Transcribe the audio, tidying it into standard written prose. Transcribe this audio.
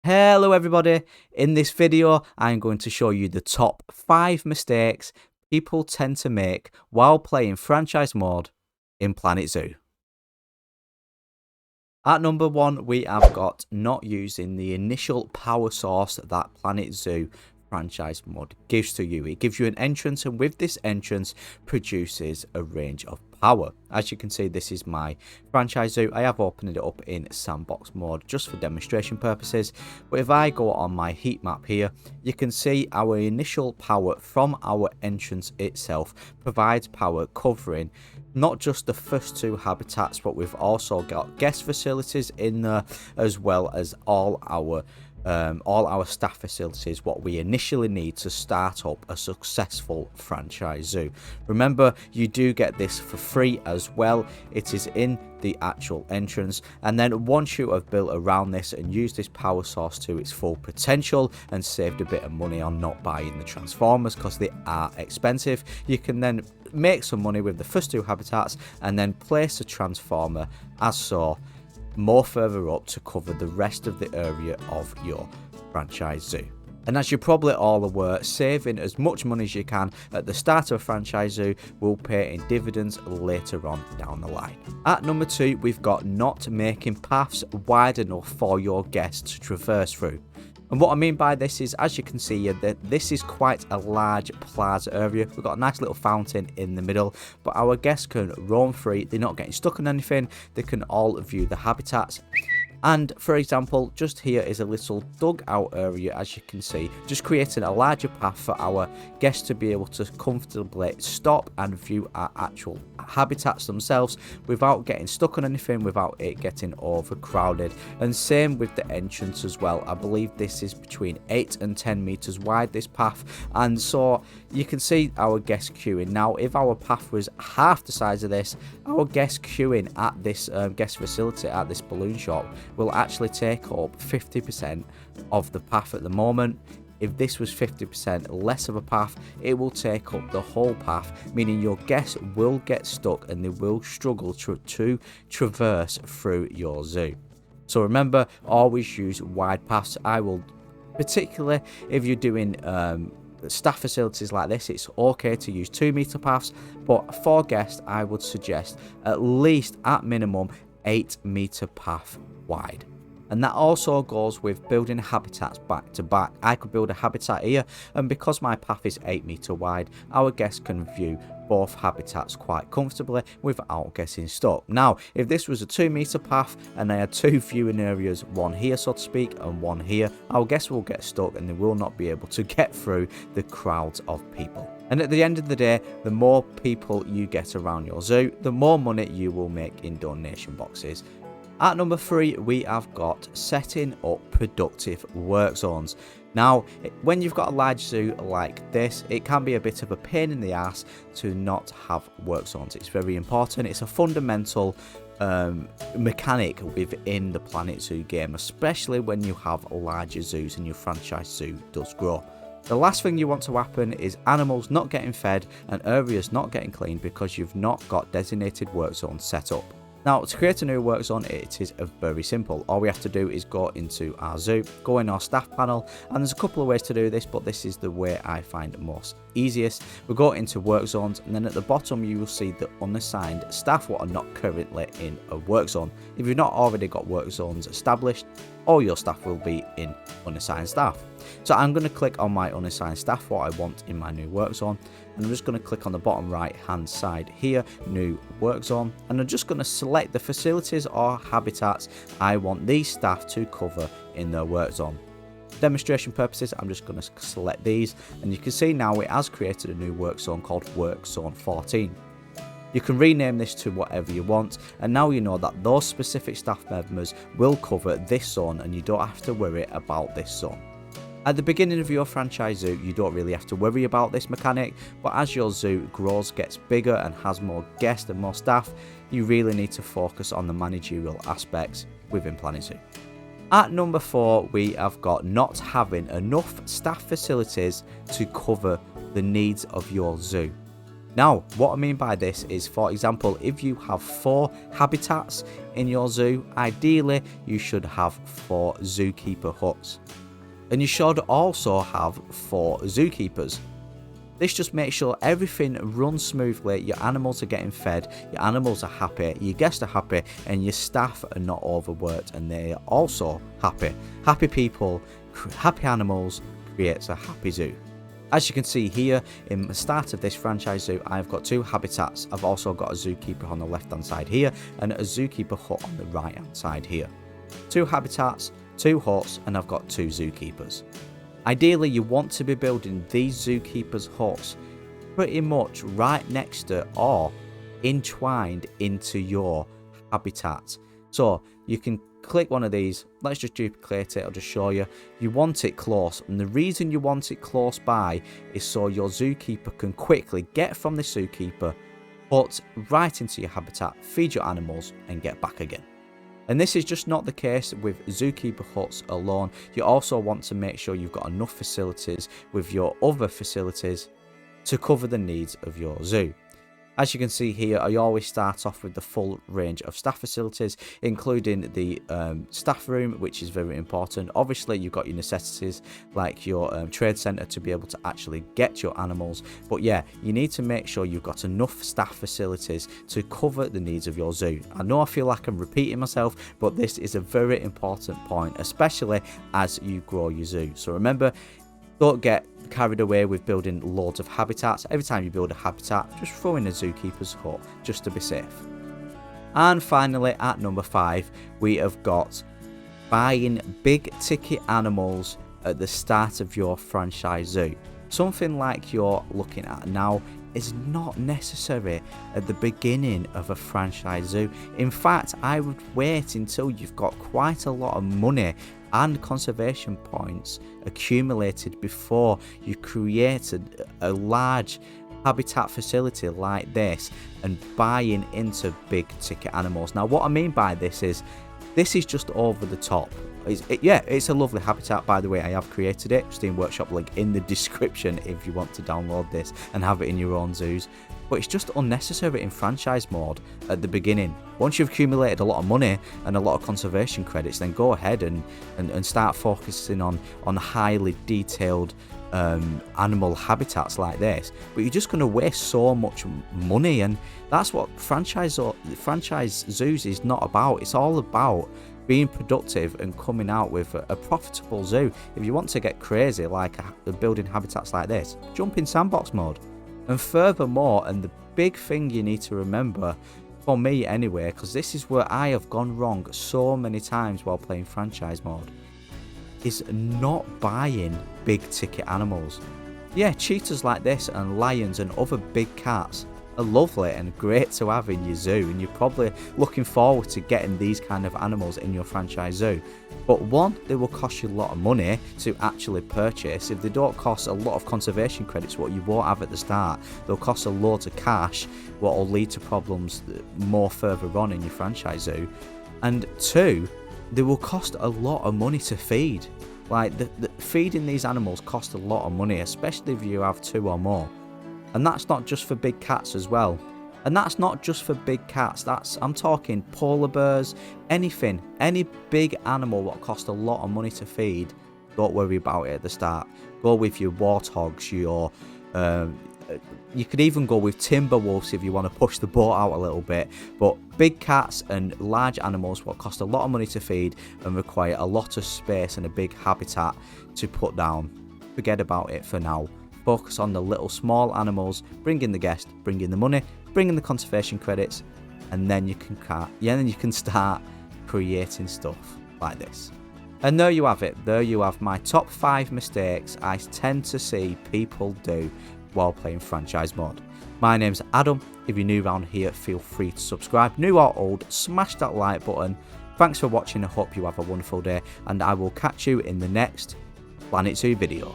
Hello everybody, in this video I'm going to show you the top 5 mistakes people tend to make while playing franchise mode in Planet Zoo. At number 1 we have got not using the initial power source that Planet Zoo franchise mode gives to you. It gives you an entrance, and with this entrance produces a range of power. As you can see, this is my franchise zoo. I have opened it up in sandbox mode just for demonstration purposes, but if I go on my heat map here, you can see our initial power from our entrance itself provides power covering not just the first 2 habitats, but we've also got guest facilities in there, as well as all our staff facilities, what we initially need to start up a successful franchise zoo. Remember, you do get this for free as well. It is in the actual entrance, and then once you have built around this and used this power source to its full potential and saved a bit of money on not buying the transformers because they are expensive, you can then make some money with the first 2 habitats and then place a transformer as so more further up to cover the rest of the area of your franchise zoo. And as you're probably all aware, saving as much money as you can at the start of a franchise zoo will pay in dividends later on down the line. At number 2, we've got not making paths wide enough for your guests to traverse through. And what I mean by this is, as you can see here, that this is quite a large plaza area. We've got a nice little fountain in the middle, but our guests can roam free. They're not getting stuck on anything. They can all view the habitats. And for example, just here is a little dug out area, as you can see, just creating a larger path for our guests to be able to comfortably stop and view our actual habitats themselves without getting stuck on anything, without it getting overcrowded. And same with the entrance as well. I believe this is between 8 and 10 meters wide, this path, and so you can see our guests queuing. Now if our path was half the size of this, our guests queuing at this guest facility, at this balloon shop, will actually take up 50% of the path at the moment. If this was 50% less of a path, it will take up the whole path, meaning your guests will get stuck and they will struggle to traverse through your zoo. So remember, always use wide paths. I will, particularly if you're doing staff facilities like this, it's okay to use 2-meter paths, but for guests I would suggest at least, at minimum, 8-meter path wide. And that also goes with building habitats back to back. I could build a habitat here, and because my path is 8-meter wide, our guests can view both habitats quite comfortably without getting stuck. Now, if this was a 2-meter path and I had 2 viewing areas, one here so to speak and one here, our guests will get stuck and they will not be able to get through the crowds of people. And at the end of the day, the more people you get around your zoo, the more money you will make in donation boxes. At number 3, we have got setting up productive work zones. Now, when you've got a large zoo like this, it can be a bit of a pain in the ass to not have work zones. It's very important. It's a fundamental mechanic within the Planet Zoo game, especially when you have larger zoos and your franchise zoo does grow. The last thing you want to happen is animals not getting fed and areas not getting cleaned because you've not got designated work zones set up. Now, to create a new work zone, it is very simple. All we have to do is go into our zoo, go in our staff panel, and there's a couple of ways to do this, but this is the way I find most easiest. We go into work zones, and then at the bottom you will see the unassigned staff what are not currently in a work zone. If you've not already got work zones established, all your staff will be in unassigned staff. So I'm going to click on my unassigned staff, what I want in my new work zone, and I'm just going to click on the bottom right hand side here, new work zone, and I'm just going to select the facilities or habitats I want these staff to cover in their work zone. Demonstration purposes, I'm just going to select these, and you can see now it has created a new work zone called Work Zone 14. You can rename this to whatever you want, and now you know that those specific staff members will cover this zone and you don't have to worry about this zone. At the beginning of your franchise zoo, you don't really have to worry about this mechanic, but as your zoo grows, gets bigger and has more guests and more staff, you really need to focus on the managerial aspects within Planet Zoo. At number 4, we have got not having enough staff facilities to cover the needs of your zoo. Now, what I mean by this is, for example, if you have 4 habitats in your zoo, ideally you should have 4 zookeeper huts. And you should also have 4 zookeepers. This just makes sure everything runs smoothly, your animals are getting fed, your animals are happy, your guests are happy, and your staff are not overworked and they are also happy. Happy people, happy animals creates a happy zoo. As you can see here, in the start of this franchise zoo, I've got 2 habitats. I've also got a zookeeper on the left hand side here and a zookeeper hut on the right hand side here. 2 habitats, 2 huts, and I've got 2 zookeepers. Ideally, you want to be building these zookeepers' huts pretty much right next to or entwined into your habitat. So you can click one of these. Let's just duplicate it. I'll just show you. You want it close, and the reason you want it close by is so your zookeeper can quickly get from the zookeeper hut right into your habitat, feed your animals, and get back again. And this is just not the case with zookeeper huts alone. You also want to make sure you've got enough facilities with your other facilities to cover the needs of your zoo. As you can see here, I always start off with the full range of staff facilities, including the staff room, which is very important. Obviously, you've got your necessities like your trade centre to be able to actually get your animals. But yeah, you need to make sure you've got enough staff facilities to cover the needs of your zoo. I know I feel like I'm repeating myself, but this is a very important point, especially as you grow your zoo. So remember, don't get carried away with building loads of habitats. Every time you build a habitat, just throw in a zookeeper's hut just to be safe. And finally, at number 5, we have got buying big ticket animals at the start of your franchise zoo. Something like you're looking at now is not necessary at the beginning of a franchise zoo. In fact, I would wait until you've got quite a lot of money and conservation points accumulated before you created a large habitat facility like this and buying into big ticket animals. Now, what I mean by this is just over the top. It's a lovely habitat, by the way. I have created it. Steam Workshop link in the description if you want to download this and have it in your own zoos. But it's just unnecessary in franchise mode at the beginning. Once you've accumulated a lot of money and a lot of conservation credits, then go ahead and start focusing on highly detailed animal habitats like this. But you're just going to waste so much money, and that's what franchise zoos is not about. It's all about being productive and coming out with a profitable zoo. If you want to get crazy like building habitats like this, jump in sandbox mode. And furthermore, and the big thing you need to remember, for me anyway, because this is where I have gone wrong so many times while playing franchise mode, is not buying big ticket animals. Yeah, cheetahs like this and lions and other big cats are lovely and great to have in your zoo, and you're probably looking forward to getting these kind of animals in your franchise zoo. But one, they will cost you a lot of money to actually purchase. If they don't cost a lot of conservation credits, what you won't have at the start, they'll cost a load of cash, what will lead to problems more further on in your franchise zoo. And 2, they will cost a lot of money to feed. Like feeding these animals costs a lot of money, especially if you have 2 or more. And that's not just for big cats as well. And that's not just for big cats. I'm talking polar bears, anything, any big animal that costs a lot of money to feed. Don't worry about it at the start. Go with your warthogs, you could even go with timber wolves if you want to push the boat out a little bit. But big cats and large animals what cost a lot of money to feed and require a lot of space and a big habitat to put down, forget about it for now. Focus on the little small animals, bring in the guest, bring in the money, bring in the conservation credits, and then you can start creating stuff like this. And there you have it. There you have my top 5 mistakes I tend to see people do while playing franchise mode. My name's Adam. If you're new around here, feel free to subscribe. New or old, smash that like button. Thanks for watching. I hope you have a wonderful day, and I will catch you in the next Planet Zoo video.